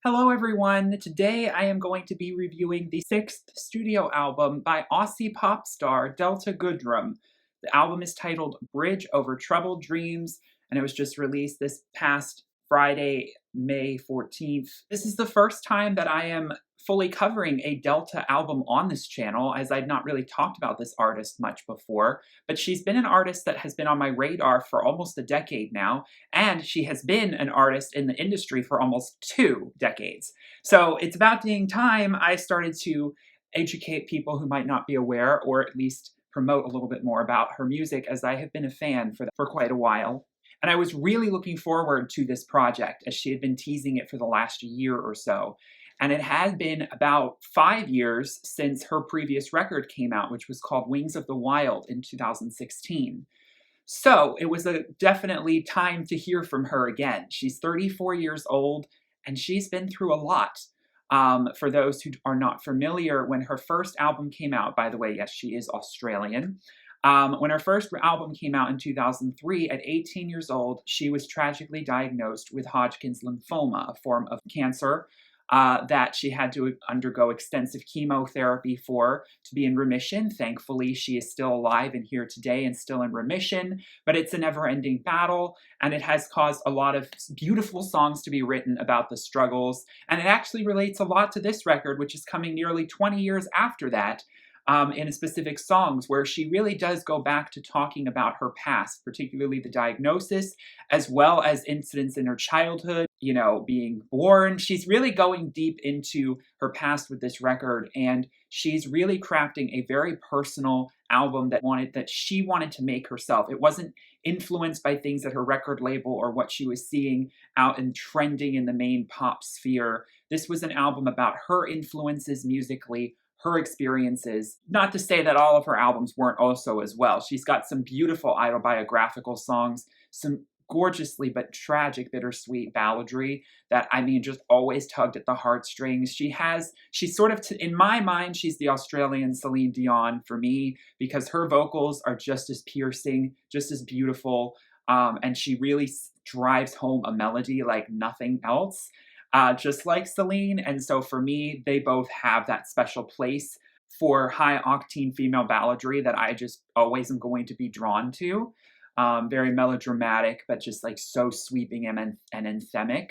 Hello everyone! Today I am going to be reviewing the sixth studio album by Aussie pop star Delta Goodrem. The album is titled Bridge Over Troubled Dreams, and it was just released this past Friday, May 14th. This is the first time that I am fully covering a Delta album on this channel, as I'd not really talked about this artist much before, but she's been an artist that has been on my radar for almost a decade now, and she has been an artist in the industry for almost 2 decades. So it's about dang time I started to educate people who might not be aware, or at least promote a little bit more about her music, as I have been a fan for quite a while. And I was really looking forward to this project, as she had been teasing it for the last year or so. And it had been about 5 years since her previous record came out, which was called Wings of the Wild in 2016. So it was definitely time to hear from her again. She's 34 years old, and she's been through a lot. For those who are not familiar, when her first album came out, by the way, yes, she is Australian. When her first album came out in 2003, at 18 years old, she was tragically diagnosed with Hodgkin's lymphoma, a form of cancer that she had to undergo extensive chemotherapy for to be in remission. Thankfully, she is still alive and here today and still in remission, but it's a never-ending battle, and it has caused a lot of beautiful songs to be written about the struggles, and it actually relates a lot to this record, which is coming nearly 20 years after that, in specific songs where she really does go back to talking about her past, particularly the diagnosis, as well as incidents in her childhood, being born. She's really going deep into her past with this record, and she's really crafting a very personal album that she wanted to make herself. It wasn't influenced by things at her record label or what she was seeing out and trending in the main pop sphere. This was an album about her influences musically, her experiences. Not to say that all of her albums weren't also as well. She's got some beautiful autobiographical songs, some gorgeously but tragic, bittersweet balladry that, just always tugged at the heartstrings. She's sort of, in my mind, she's the Australian Celine Dion for me, because her vocals are just as piercing, just as beautiful, and she really drives home a melody like nothing else. Just like Celine. And so for me, they both have that special place for high octane female balladry that I just always am going to be drawn to. Very melodramatic, but just like so sweeping and anthemic.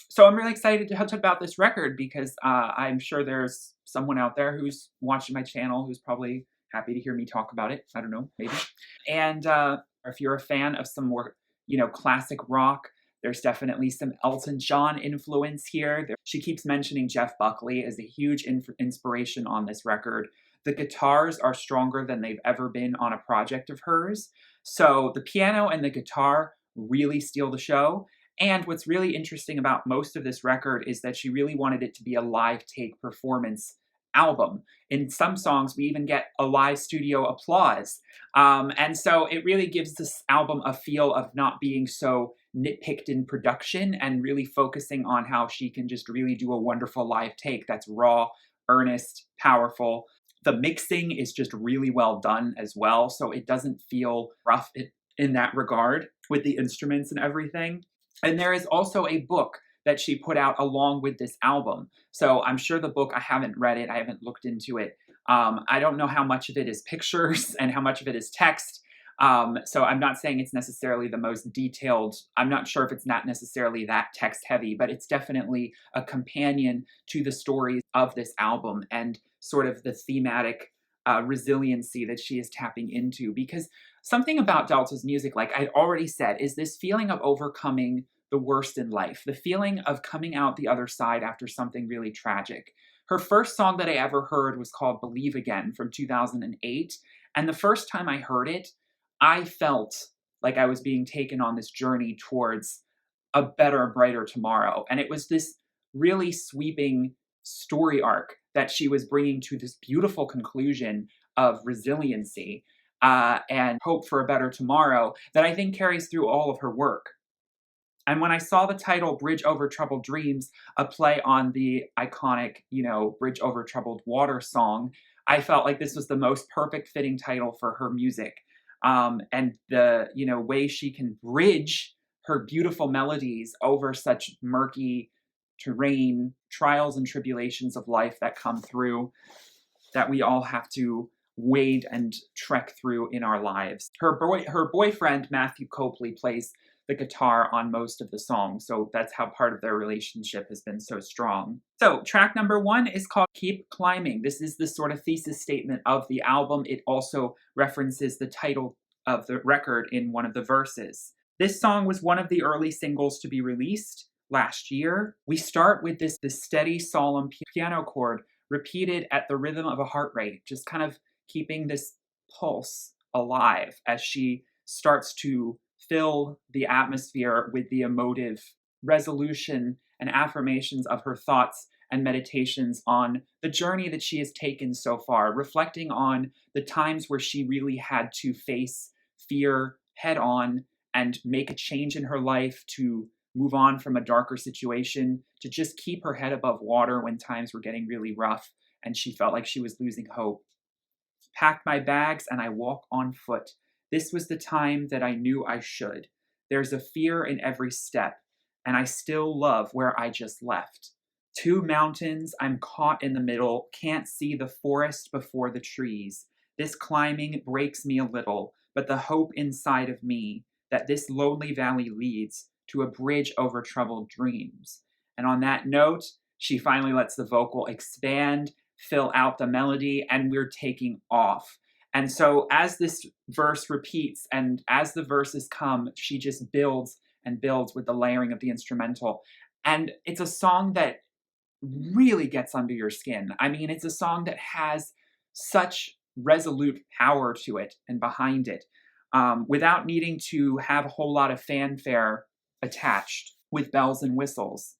So I'm really excited to talk about this record, because I'm sure there's someone out there who's watching my channel who's probably happy to hear me talk about it. I don't know, maybe. And if you're a fan of some more, classic rock, there's definitely some Elton John influence here. She keeps mentioning Jeff Buckley as a huge inspiration on this record. The guitars are stronger than they've ever been on a project of hers. So the piano and the guitar really steal the show. And what's really interesting about most of this record is that she really wanted it to be a live take performance album. In some songs, we even get a live studio applause. And so it really gives this album a feel of not being so nitpicked in production, and really focusing on how she can just really do a wonderful live take that's raw, earnest, powerful. The mixing is just really well done as well, so it doesn't feel rough in that regard with the instruments and everything. And there is also a book that she put out along with this album. So I'm sure the book, I haven't read it, I haven't looked into it. I don't know how much of it is pictures and how much of it is text. So I'm not saying it's necessarily the most detailed. I'm not sure if it's not necessarily that text heavy, but it's definitely a companion to the stories of this album and sort of the thematic resiliency that she is tapping into. Because something about Delta's music, like I'd already said, is this feeling of overcoming the worst in life, the feeling of coming out the other side after something really tragic. Her first song that I ever heard was called Believe Again from 2008. And the first time I heard it, I felt like I was being taken on this journey towards a better, brighter tomorrow. And it was this really sweeping story arc that she was bringing to this beautiful conclusion of resiliency and hope for a better tomorrow that I think carries through all of her work. And when I saw the title Bridge Over Troubled Dreams, a play on the iconic, Bridge Over Troubled Water song, I felt like this was the most perfect fitting title for her music. And the, way she can bridge her beautiful melodies over such murky, terrain, trials and tribulations of life that come through, that we all have to wade and trek through in our lives. Her boyfriend, Matthew Copley, plays the guitar on most of the songs, so that's how part of their relationship has been so strong. So track number 1 is called Keep Climbing. This is the sort of thesis statement of the album. It also references the title of the record in one of the verses. This song was one of the early singles to be released last year. We start with this steady, solemn piano chord repeated at the rhythm of a heart rate, just kind of keeping this pulse alive as she starts to fill the atmosphere with the emotive resolution and affirmations of her thoughts and meditations on the journey that she has taken so far, reflecting on the times where she really had to face fear head on and make a change in her life, to move on from a darker situation, to just keep her head above water when times were getting really rough and she felt like she was losing hope. Packed my bags and I walk on foot. This was the time that I knew I should. There's a fear in every step, and I still love where I just left. 2 mountains, I'm caught in the middle, can't see the forest before the trees. This climbing breaks me a little, but the hope inside of me that this lonely valley leads to a bridge over troubled dreams. And on that note, she finally lets the vocal expand, fill out the melody, and we're taking off. And so as this verse repeats and as the verses come, she just builds and builds with the layering of the instrumental. And it's a song that really gets under your skin. I mean, it's a song that has such resolute power to it and behind it, without needing to have a whole lot of fanfare attached with bells and whistles.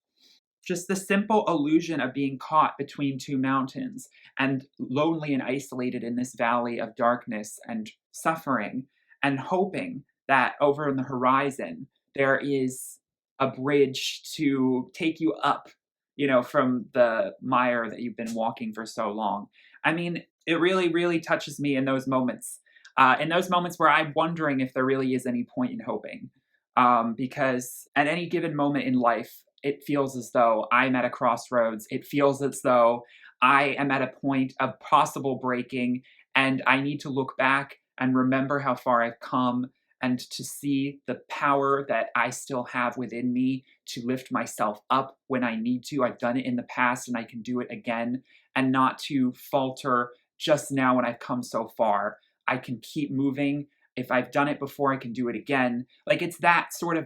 Just the simple illusion of being caught between 2 mountains and lonely and isolated in this valley of darkness and suffering, and hoping that over in the horizon there is a bridge to take you up, from the mire that you've been walking for so long. I mean, it really, really touches me in those moments. In those moments where I'm wondering if there really is any point in hoping. Because at any given moment in life, it feels as though I'm at a crossroads. It feels as though I am at a point of possible breaking, and I need to look back and remember how far I've come and to see the power that I still have within me to lift myself up when I need to. I've done it in the past and I can do it again, and not to falter just now when I've come so far. I can keep moving. If I've done it before, I can do it again. Like, it's that sort of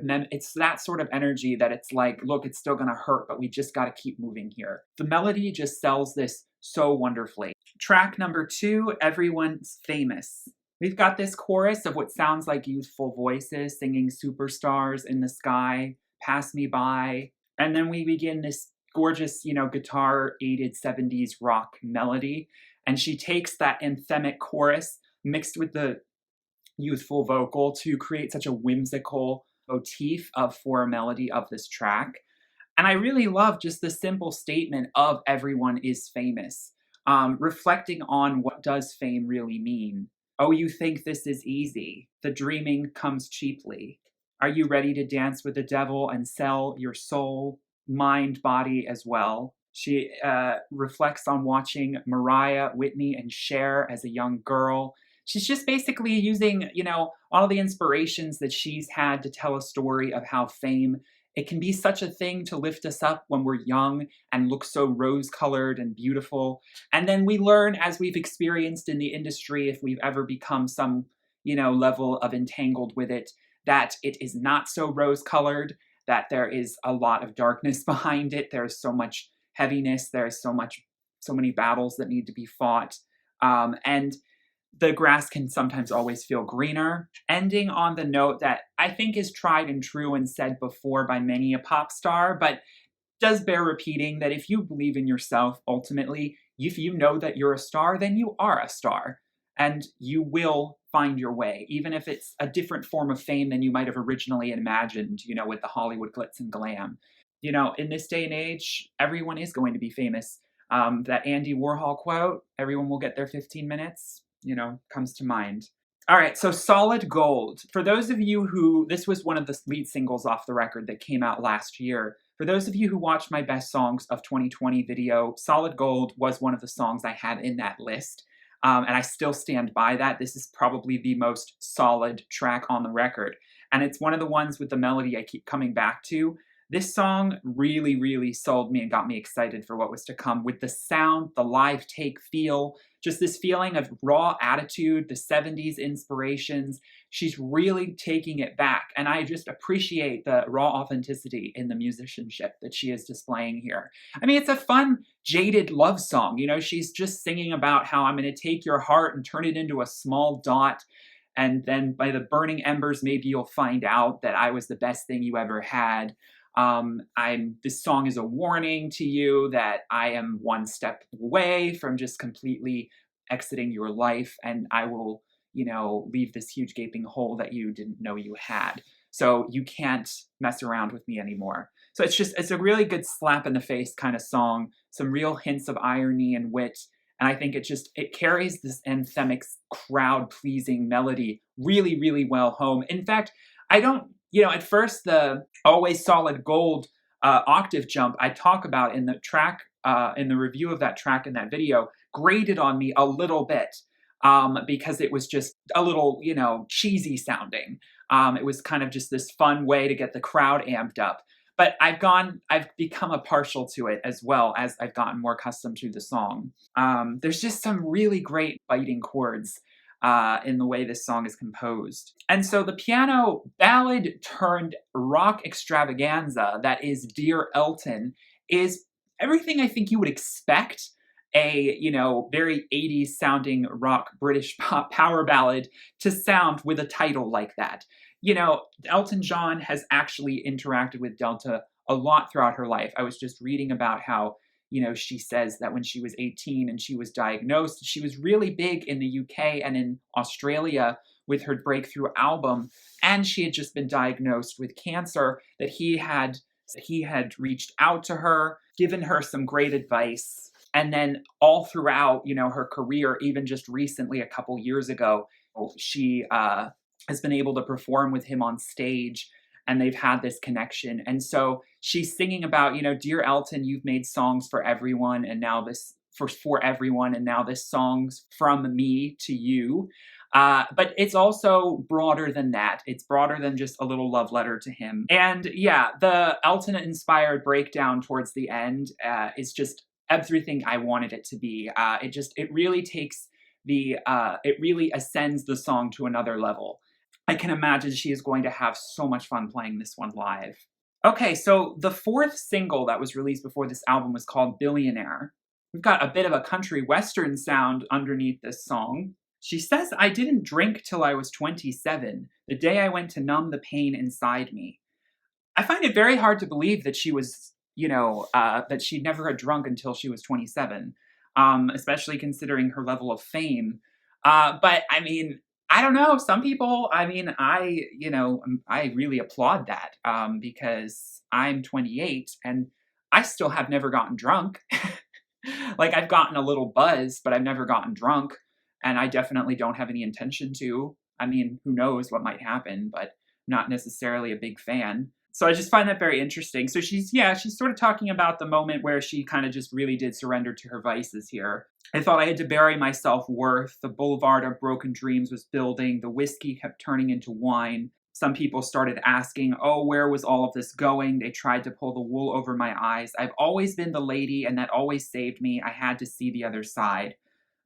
energy that it's like, look, it's still gonna hurt, but we just gotta keep moving here. The melody just sells this so wonderfully. Track number 2, Everyone's Famous. We've got this chorus of what sounds like youthful voices singing Superstars in the Sky, Pass Me By, and then we begin this gorgeous, guitar-aided 70s rock melody, and she takes that anthemic chorus mixed with the youthful vocal to create such a whimsical motif for a melody of this track. And I really love just the simple statement of everyone is famous, reflecting on what does fame really mean. Oh, you think this is easy? The dreaming comes cheaply. Are you ready to dance with the devil and sell your soul, mind, body as well? She reflects on watching Mariah, Whitney, and Cher as a young girl. She's just basically using, all the inspirations that she's had to tell a story of how fame, it can be such a thing to lift us up when we're young and look so rose-colored and beautiful. And then we learn, as we've experienced in the industry, if we've ever become some, level of entangled with it, that it is not so rose-colored, that there is a lot of darkness behind it. There's so much heaviness. There's so many battles that need to be fought. And the grass can sometimes always feel greener. Ending on the note that I think is tried and true and said before by many a pop star, but does bear repeating, that if you believe in yourself, ultimately, if you know that you're a star, then you are a star. And you will find your way, even if it's a different form of fame than you might have originally imagined, with the Hollywood glitz and glam. In this day and age, everyone is going to be famous. That Andy Warhol quote, everyone will get their 15 minutes, comes to mind. All right, so Solid Gold. For those of you this was one of the lead singles off the record that came out last year. For those of you who watched my best songs of 2020 video, Solid Gold was one of the songs I had in that list. And I still stand by that. This is probably the most solid track on the record. And it's one of the ones with the melody I keep coming back to. This song really, really sold me and got me excited for what was to come with the sound, the live take feel, just this feeling of raw attitude, the 70s inspirations. She's really taking it back. And I just appreciate the raw authenticity in the musicianship that she is displaying here. I mean, it's a fun, jaded love song. You know, she's just singing about how I'm going to take your heart and turn it into a small dot. And then by the burning embers, maybe you'll find out that I was the best thing you ever had. This song is a warning to you that I am one step away from just completely exiting your life, and I will, leave this huge gaping hole that you didn't know you had. So you can't mess around with me anymore. So it's a really good slap in the face kind of song, some real hints of irony and wit. And I think it carries this anthemic crowd pleasing melody really, really well home. In fact, I don't, at first the Always Solid Gold octave jump I talk about in the track, in the review of that track in that video, grated on me a little bit because it was just a little, cheesy sounding. It was kind of just this fun way to get the crowd amped up. But I've become a partial to it as well as I've gotten more accustomed to the song. There's just some really great biting chords in the way this song is composed. And so the piano ballad turned rock extravaganza that is Dear Elton is everything I think you would expect a, very 80s sounding rock British pop power ballad to sound with a title like that. Elton John has actually interacted with Delta a lot throughout her life. I was just reading about how, she says that when she was 18 and she was diagnosed, she was really big in the UK and in Australia with her breakthrough album. And she had just been diagnosed with cancer, that he had reached out to her, given her some great advice. And then all throughout, her career, even just recently, a couple years ago, she has been able to perform with him on stage, and they've had this connection. And so she's singing about, Dear Elton, you've made songs for everyone, and now this for everyone, and now this song's from me to you. But it's also broader than that. It's broader than just a little love letter to him. And yeah, the Elton-inspired breakdown towards the end is just everything I wanted it to be. It really takes it really ascends the song to another level. I can imagine she is going to have so much fun playing this one live. Okay, so the fourth single that was released before this album was called Billionaire. We've got a bit of a country western sound underneath this song. She says, I didn't drink till I was 27, the day I went to numb the pain inside me. I find it very hard to believe that she was, that she never had drunk until she was 27, especially considering her level of fame. But I mean, I don't know. Some people, I really applaud that because I'm 28 and I still have never gotten drunk. Like, I've gotten a little buzzed, but I've never gotten drunk. And I definitely don't have any intention to. I mean, who knows what might happen, but not necessarily a big fan. So I just find that very interesting. So she's sort of talking about the moment where she kind of just really did surrender to her vices here. I thought I had to bury my self-worth. The boulevard of broken dreams was building. The whiskey kept turning into wine. Some people started asking, oh, where was all of this going? They tried to pull the wool over my eyes. I've always been the lady, and that always saved me. I had to see the other side.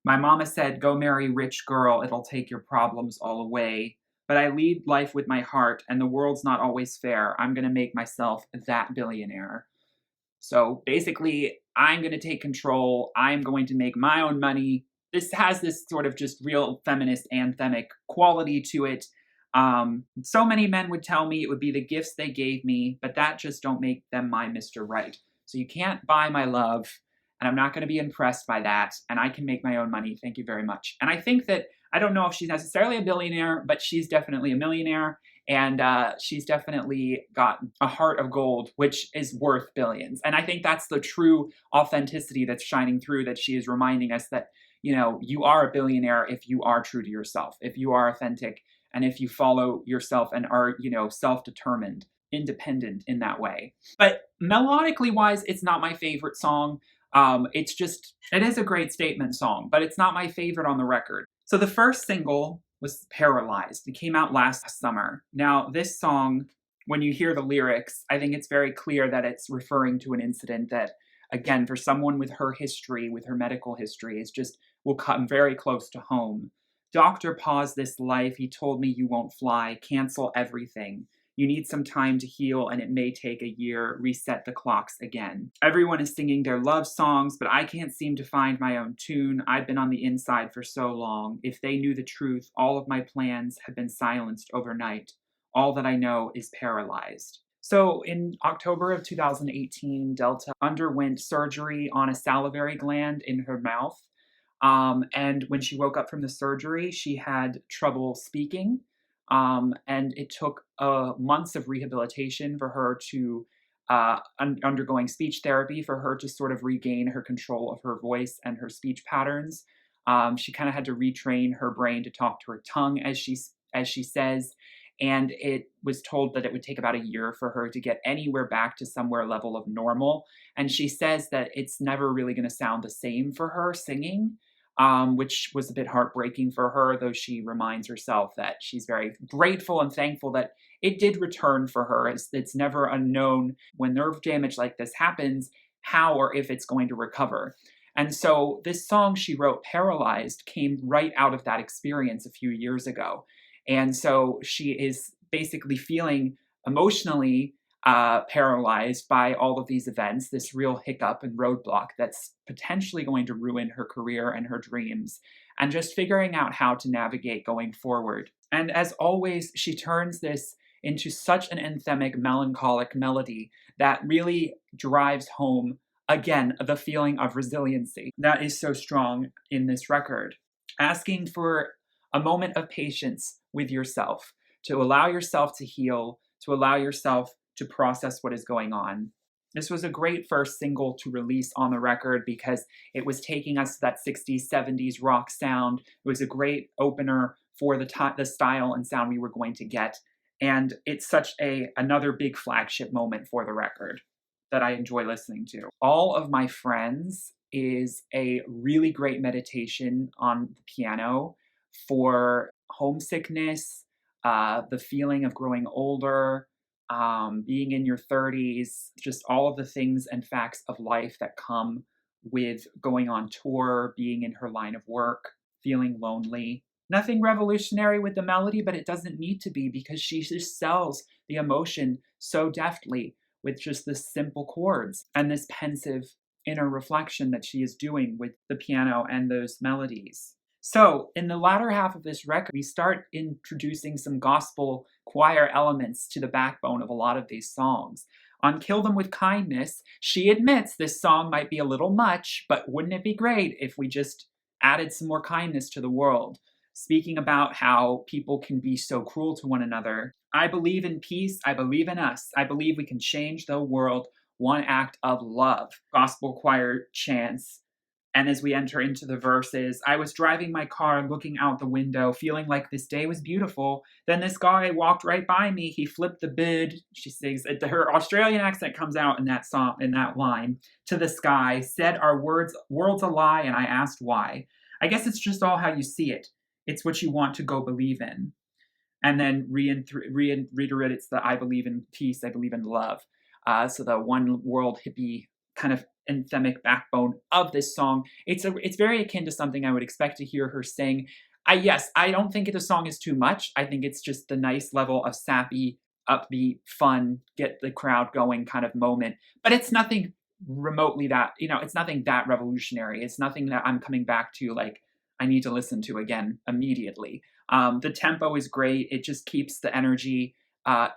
My mama said, go marry rich girl. It'll take your problems all away. But I lead life with my heart, and the world's not always fair. I'm going to make myself that billionaire. So basically, I'm going to take control. I'm going to make my own money. This has this sort of just real feminist anthemic quality to it. So many men would tell me it would be the gifts they gave me, but that just don't make them my Mr. Right. So you can't buy my love, and I'm not going to be impressed by that, and I can make my own money. Thank you very much. And I think that, I don't know if she's necessarily a billionaire, but she's definitely a millionaire, and she's definitely got a heart of gold, which is worth billions. And I think that's the true authenticity that's shining through, that she is reminding us that, you are a billionaire if you are true to yourself, if you are authentic, and if you follow yourself and are, self-determined. independent in that way. But melodically wise, it's not my favorite song. It is a great statement song, but it's not my favorite on the record. So the first single was Paralyzed. It came out last summer. Now, this song, when you hear the lyrics, I think it's very clear that it's referring to an incident that, again, for someone with her history, with her medical history, is just will come very close to home. Doctor paused this life. He told me you won't fly. Cancel everything. You need some time to heal, and it may take a year. Reset the clocks again. Everyone is singing their love songs, but I can't seem to find my own tune. I've been on the inside for so long. If they knew the truth, all of my plans have been silenced overnight. All that I know is paralyzed. So in October of 2018, Delta underwent surgery on a salivary gland in her mouth. And when she woke up from the surgery, she had trouble speaking. And it took months of rehabilitation for her to undergoing speech therapy for her to sort of regain her control of her voice and her speech patterns. She kind of had to retrain her brain to talk to her tongue, as she says. And it was told that it would take about a year for her to get anywhere back to somewhere level of normal. And she says that it's never really going to sound the same for her singing. Which was a bit heartbreaking for her, though she reminds herself that she's very grateful and thankful that it did return for her. It's never unknown when nerve damage like this happens, how or if it's going to recover. And so this song she wrote, Paralyzed, came right out of that experience a few years ago. And so she is basically feeling emotionally paralyzed by all of these events, this real hiccup and roadblock that's potentially going to ruin her career and her dreams, and just figuring out how to navigate going forward. And as always, she turns this into such an anthemic, melancholic melody that really drives home, again, the feeling of resiliency that is so strong in this record. Asking for a moment of patience with yourself, to allow yourself to heal, to allow yourself to process what is going on. This was a great first single to release on the record because it was taking us to that 60s, 70s rock sound. It was a great opener for the style and sound we were going to get. And it's such another big flagship moment for the record that I enjoy listening to. All of My Friends is a really great meditation on the piano for homesickness, the feeling of growing older, being in your 30s, just all of the things and facts of life that come with going on tour, being in her line of work, feeling lonely. Nothing revolutionary with the melody, but it doesn't need to be because she just sells the emotion so deftly with just the simple chords and this pensive inner reflection that she is doing with the piano and those melodies. So, in the latter half of this record, we start introducing some gospel choir elements to the backbone of a lot of these songs. On Kill Them With Kindness, she admits this song might be a little much, but wouldn't it be great if we just added some more kindness to the world? Speaking about how people can be so cruel to one another. I believe in peace. I believe in us. I believe we can change the world one act of love. Gospel choir chants. And as we enter into the verses, I was driving my car, looking out the window, feeling like this day was beautiful. Then this guy walked right by me. He flipped the bid. She sings, her Australian accent comes out in that song, in that line, to the sky, said our world's a lie, and I asked why. I guess it's just all how you see it. It's what you want to go believe in. And then reiterate, it's the I believe in peace, I believe in love. So the one world hippie kind of anthemic backbone of this song. It's very akin to something I would expect to hear her sing. I don't think the song is too much. I think it's just the nice level of sappy, upbeat, fun, get the crowd going kind of moment. But it's nothing remotely that, it's nothing that revolutionary. It's nothing that I'm coming back to like I need to listen to again immediately. The tempo is great. It just keeps the energy,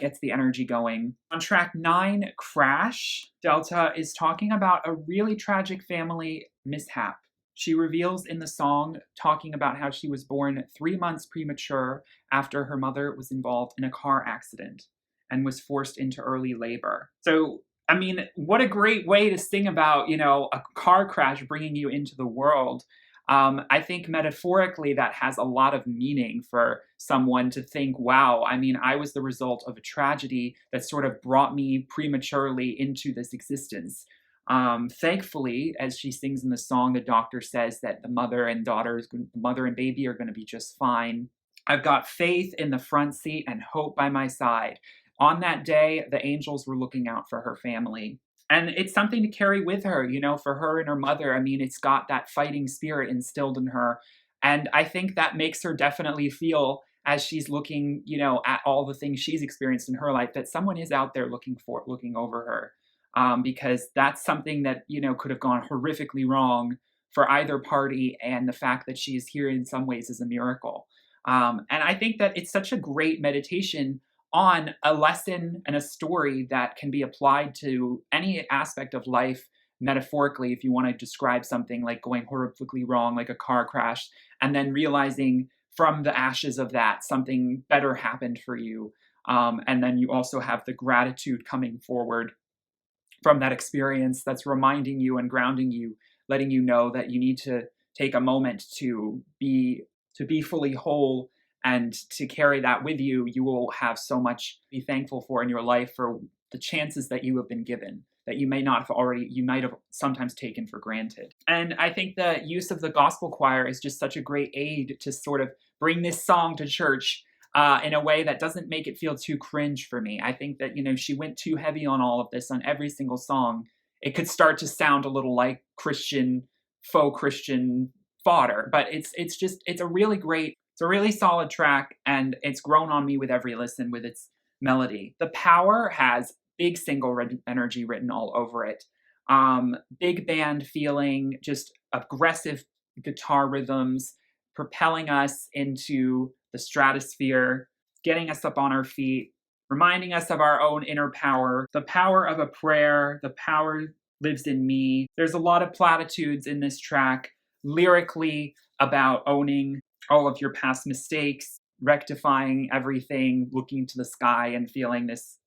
gets the energy going. On track 9, Crash, Delta is talking about a really tragic family mishap. She reveals in the song, talking about how she was born 3 months premature after her mother was involved in a car accident and was forced into early labor. So, I mean, what a great way to sing about, a car crash bringing you into the world. I think metaphorically that has a lot of meaning for someone to think, wow, I mean, I was the result of a tragedy that sort of brought me prematurely into this existence. Thankfully, as she sings in the song, the doctor says that the mother and the mother and baby are going to be just fine. I've got faith in the front seat and hope by my side. On that day, the angels were looking out for her family. And it's something to carry with her, for her and her mother. I mean, it's got that fighting spirit instilled in her. And I think that makes her definitely feel, as she's looking, at all the things she's experienced in her life, that someone is out there looking over her. Because that's something that, could have gone horrifically wrong for either party. And the fact that she is here in some ways is a miracle. And I think that it's such a great meditation on a lesson and a story that can be applied to any aspect of life metaphorically. If you want to describe something like going horrifically wrong, like a car crash, and then realizing from the ashes of that, something better happened for you. And then you also have the gratitude coming forward from that experience that's reminding you and grounding you, letting you know that you need to take a moment to be fully whole and to carry that with you. You will have so much to be thankful for in your life, for the chances that you have been given that you might have sometimes taken for granted. And I think the use of the gospel choir is just such a great aid to sort of bring this song to church in a way that doesn't make it feel too cringe for me. I think that, she went too heavy on all of this on every single song. It could start to sound a little like faux Christian fodder, but it's a really solid track, and it's grown on me with every listen with its melody. The Power has big single energy written all over it. Big band feeling, just aggressive guitar rhythms, propelling us into the stratosphere, getting us up on our feet, reminding us of our own inner power, the power of a prayer, the power lives in me. There's a lot of platitudes in this track, lyrically about owning all of your past mistakes, rectifying everything, looking to the sky and feeling this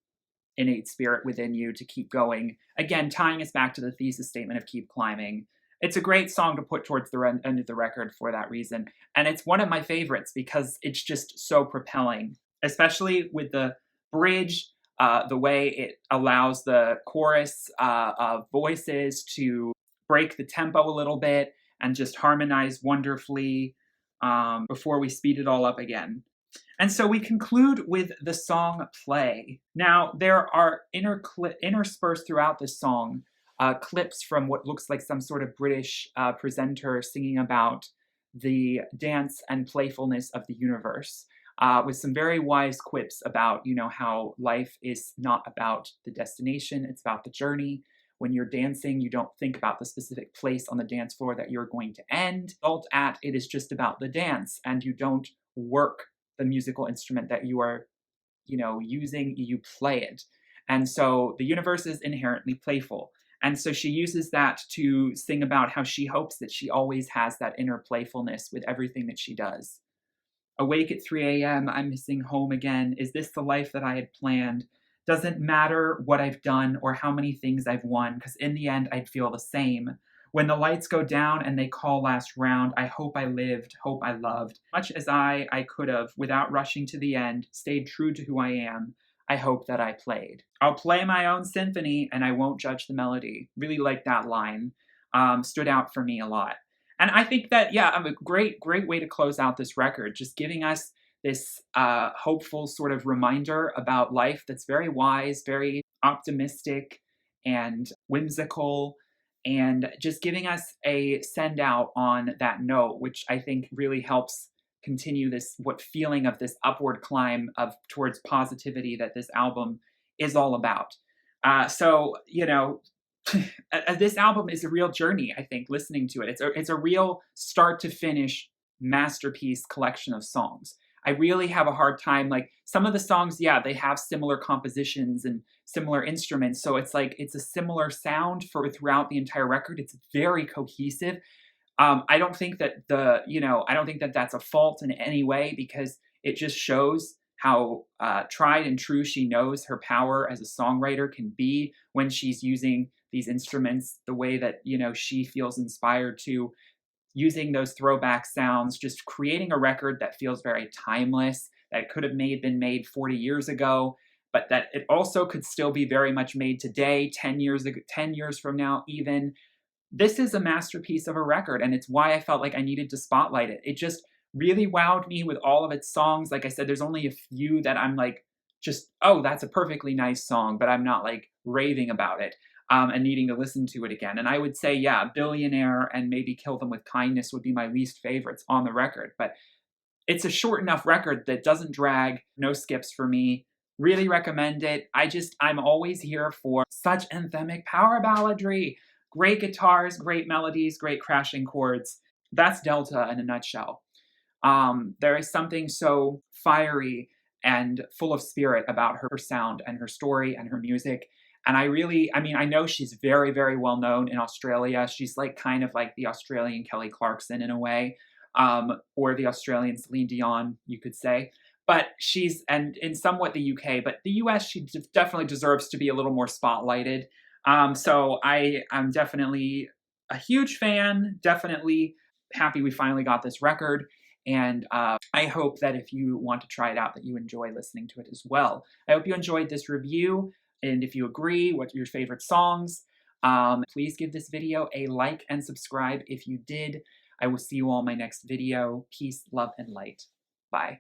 innate spirit within you to keep going. Again, tying us back to the thesis statement of keep climbing. It's a great song to put towards the end of the record for that reason. And it's one of my favorites because it's just so propelling, especially with the bridge, the way it allows the chorus of voices to break the tempo a little bit and just harmonize wonderfully before we speed it all up again. And so we conclude with the song Play. Now, there are interspersed throughout this song clips from what looks like some sort of British presenter singing about the dance and playfulness of the universe, with some very wise quips about, how life is not about the destination, it's about the journey. When you're dancing, you don't think about the specific place on the dance floor that you're going to end. It is just about the dance, and you don't work the musical instrument that you are, using, you play it. And so the universe is inherently playful. And so she uses that to sing about how she hopes that she always has that inner playfulness with everything that she does. Awake at 3 a.m., I'm missing home again. Is this the life that I had planned? Doesn't matter what I've done or how many things I've won, because in the end, I'd feel the same. When the lights go down and they call last round, I hope I lived, hope I loved. Much as I could have, without rushing to the end, stayed true to who I am. I hope that I played. I'll play my own symphony and I won't judge the melody. Really like that line. Stood out for me a lot. And I think that, a great way to close out this record, just giving us this hopeful sort of reminder about life that's very wise, very optimistic and whimsical, and just giving us a send out on that note, which I think really helps continue this feeling of this upward climb towards positivity that this album is all about. This album is a real journey, I think, listening to it. It's a real start to finish masterpiece collection of songs. I really have a hard time, like some of the songs, they have similar compositions and similar instruments. So it's like, it's a similar sound throughout the entire record. It's very cohesive. I don't think that that's a fault in any way, because it just shows how tried and true she knows her power as a songwriter can be when she's using these instruments the way that, she feels inspired to. using those throwback sounds, just creating a record that feels very timeless, that could have been made 40 years ago, but that it also could still be very much made today, 10 years ago, 10 years from now even. This is a masterpiece of a record, and it's why I felt like I needed to spotlight it. It just really wowed me with all of its songs. Like I said, there's only a few that I'm like, just, oh, that's a perfectly nice song, but I'm not like raving about it and needing to listen to it again. And I would say, yeah, Billionaire and maybe Kill Them with Kindness would be my least favorites on the record. But it's a short enough record that doesn't drag, no skips for me. Really recommend it. I'm always here for such anthemic power balladry. Great guitars, great melodies, great crashing chords. That's Delta in a nutshell. There is something so fiery and full of spirit about her sound and her story and her music. And I know she's very, very well known in Australia. She's like kind of like the Australian Kelly Clarkson in a way, or the Australian Celine Dion, you could say. But and in somewhat the UK, but the US, she definitely deserves to be a little more spotlighted. So I'm definitely a huge fan, definitely happy we finally got this record. And I hope that if you want to try it out, that you enjoy listening to it as well. I hope you enjoyed this review. And if you agree, what are your favorite songs? Please give this video a like and subscribe if you did. I will see you all in my next video. Peace, love, and light. Bye.